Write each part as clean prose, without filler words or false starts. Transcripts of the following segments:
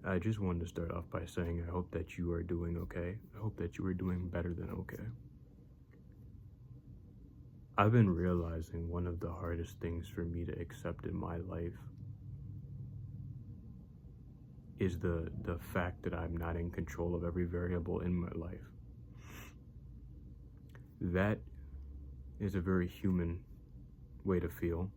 I just wanted to start off by saying I hope that you are doing okay. I hope that you are doing better than okay. I've been realizing one of the hardest things for me to accept in my life is the fact that I'm not in control of every variable in my life. That is a very human way to feel.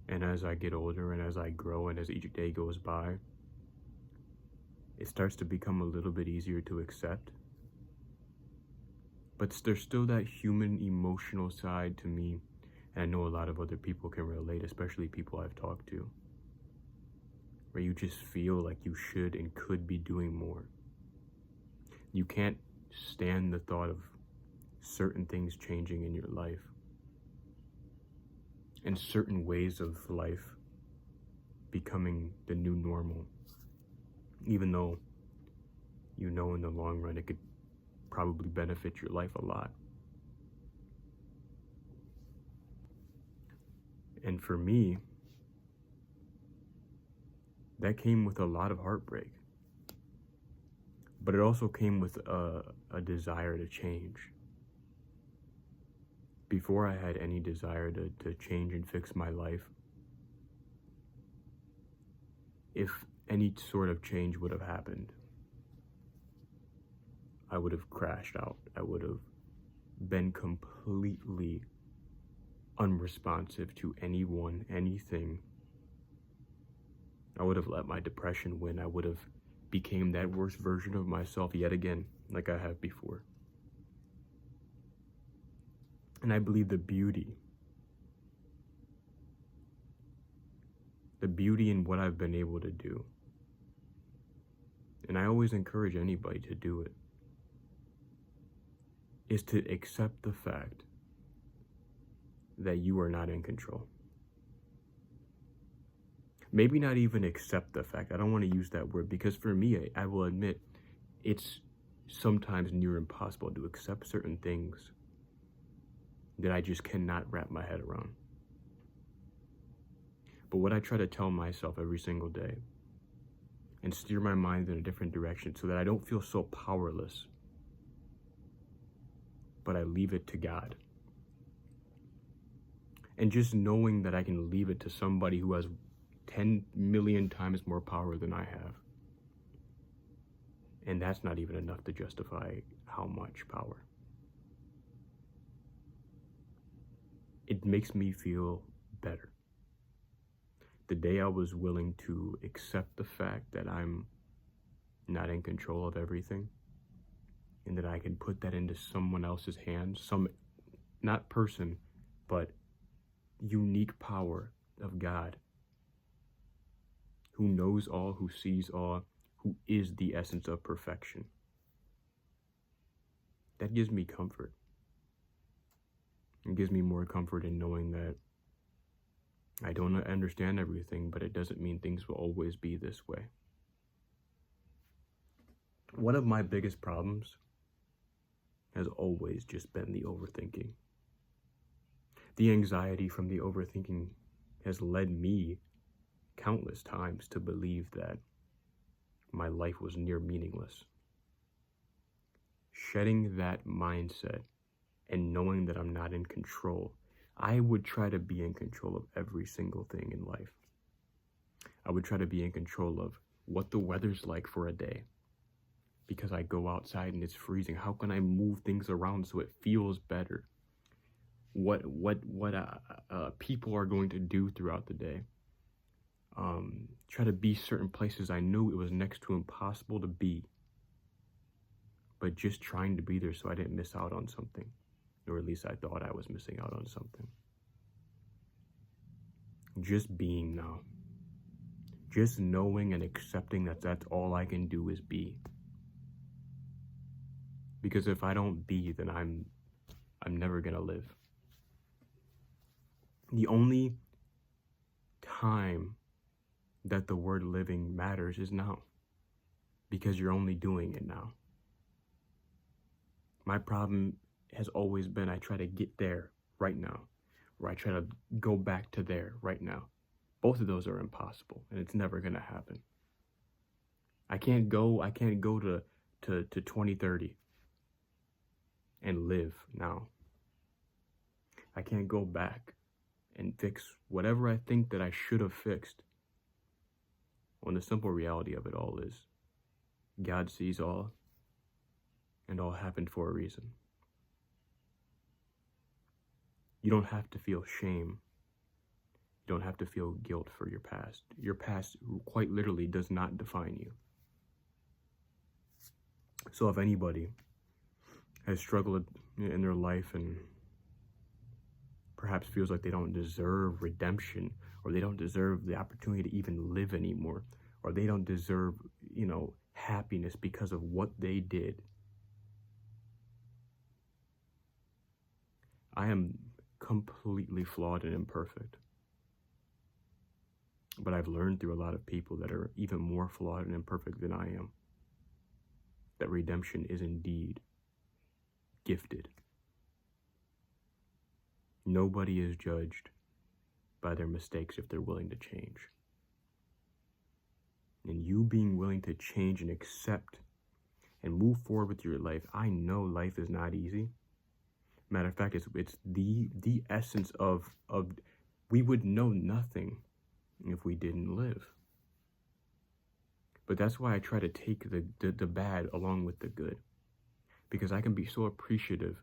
And as I get older and as I grow and as each day goes by, it starts to become a little bit easier to accept. But there's still that human emotional side to me, and I know a lot of other people can relate, especially people I've talked to, where you just feel like you should and could be doing more. You can't stand the thought of certain things changing in your life and certain ways of life becoming the new normal, even though you know in the long run it could probably benefit your life a lot. And for me, that came with a lot of heartbreak, but it also came with a desire to change. Before I had any desire to change and fix my life, if any sort of change would have happened, I would have crashed out. I would have been completely unresponsive to anyone, anything. I would have let my depression win. I would have became that worst version of myself yet again, like I have before. And I believe the beauty in what I've been able to do, and I always encourage anybody to do it, is to accept the fact that you are not in control. Maybe not even accept the fact. I don't want to use that word, because for me, I will admit, it's sometimes near impossible to accept certain things that I just cannot wrap my head around. But what I try to tell myself every single day and steer my mind in a different direction so that I don't feel so powerless, but I leave it to God. And just knowing that I can leave it to somebody who has 10 million times more power than I have. And that's not even enough to justify how much power. It makes me feel better. The day I was willing to accept the fact that I'm not in control of everything, and that I can put that into someone else's hands, some, not person, but unique power of God, who knows all, who sees all, who is the essence of perfection. That gives me comfort. It gives me more comfort in knowing that I don't understand everything, but it doesn't mean things will always be this way. One of my biggest problems has always just been the overthinking. The anxiety from the overthinking has led me countless times to believe that my life was near meaningless. Shedding that mindset and knowing that I'm not in control, I would try to be in control of every single thing in life. I would try to be in control of what the weather's like for a day, because I go outside and it's freezing. How can I move things around so it feels better? What people are going to do throughout the day. Try to be certain places I knew it was next to impossible to be, but just trying to be there so I didn't miss out on something, or at least I thought I was missing out on something. Just being now. Just knowing and accepting that that's all I can do is be. Because if I don't be, then I'm never gonna live. The only time that the word living matters is now, because you're only doing it now. My problem has always been I try to get there right now, or I try to go back to there right now. Both of those are impossible, and it's never gonna happen. I can't go to 2030 and live now. I can't go back and fix whatever I think that I should have fixed. When the simple reality of it all is God sees all, and all happened for a reason. You don't have to feel shame. You don't have to feel guilt for your past. Your past quite literally does not define you. So if anybody has struggled in their life and perhaps feels like they don't deserve redemption, or they don't deserve the opportunity to even live anymore, or they don't deserve, happiness because of what they did, I am completely flawed and imperfect. But I've learned through a lot of people that are even more flawed and imperfect than I am that redemption is indeed gifted. Nobody is judged by their mistakes if they're willing to change. And you being willing to change and accept and move forward with your life, I know life is not easy. Matter of fact, it's the essence of we would know nothing if we didn't live. But that's why I try to take the bad along with the good, because I can be so appreciative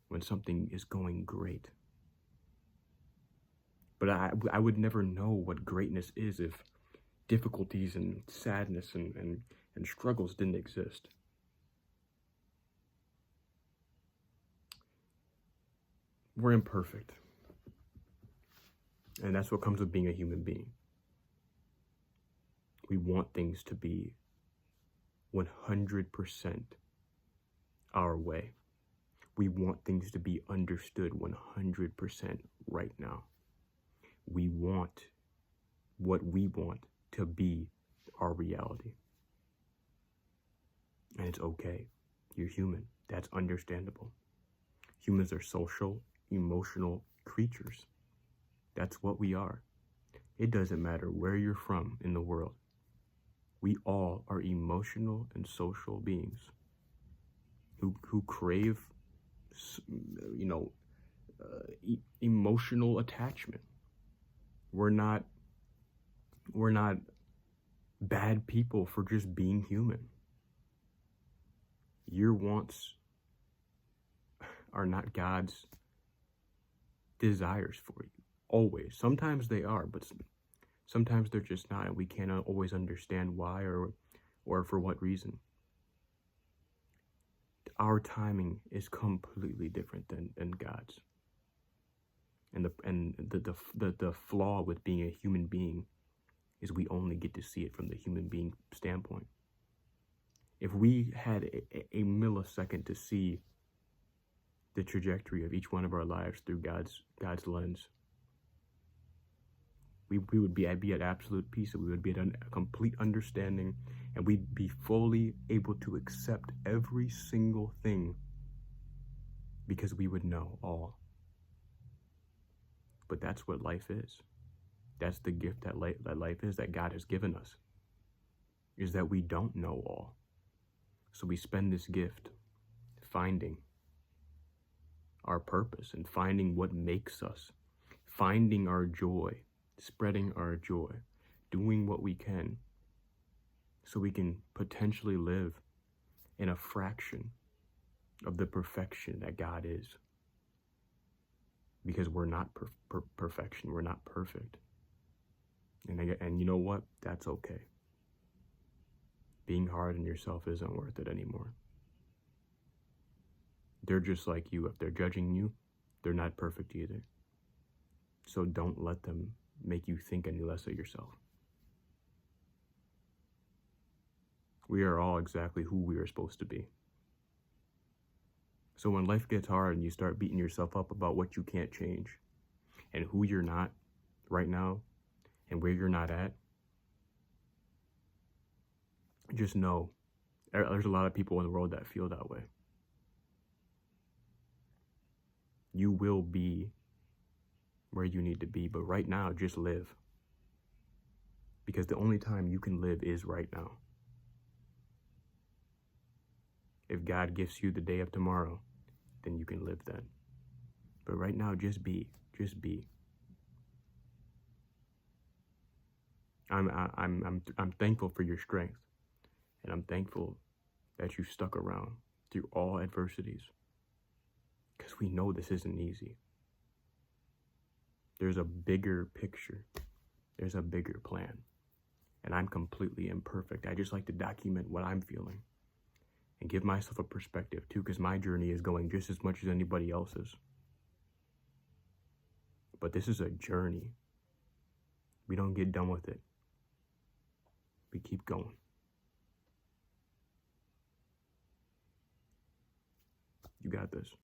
when something is going great. But I would never know what greatness is if difficulties and sadness and struggles didn't exist. We're imperfect. And that's what comes with being a human being. We want things to be 100% our way. We want things to be understood 100% right now. We want what we want to be our reality. And it's okay. You're human. That's understandable. Humans are social, emotional creatures. That's what we are. It doesn't matter where you're from in the world. We all are emotional and social beings who crave, emotional attachment. We're not bad people for just being human. Your wants are not God's desires for you. Always. Sometimes they are, but sometimes they're just not, and we can't always understand why or for what reason. Our timing is completely different than God's. And the flaw with being a human being is we only get to see it from the human being standpoint. If we had a millisecond to see the trajectory of each one of our lives through God's lens, we would be at absolute peace, and we would be at a complete understanding, and we'd be fully able to accept every single thing because we would know all. But that's what life is. That's the gift that life is, that God has given us, is that we don't know all. So we spend this gift finding our purpose and finding what makes us, finding our joy, spreading our joy, doing what we can so we can potentially live in a fraction of the perfection that God is. Because we're not perfection, we're not perfect. And you know what? That's okay. Being hard on yourself isn't worth it anymore. They're just like you. If they're judging you, they're not perfect either. So don't let them make you think any less of yourself. We are all exactly who we are supposed to be. So when life gets hard and you start beating yourself up about what you can't change and who you're not right now and where you're not at, just know there's a lot of people in the world that feel that way. You will be where you need to be, but right now, just live. Because the only time you can live is right now. If God gives you the day of tomorrow, then you can live then. But right now, just be. Just be. I'm thankful for your strength, and I'm thankful that you stuck around through all adversities, because we know this isn't easy. There's a bigger picture. There's a bigger plan, and I'm completely imperfect. I just like to document what I'm feeling and give myself a perspective too, because my journey is going just as much as anybody else's. But this is a journey. We don't get done with it. We keep going. You got this.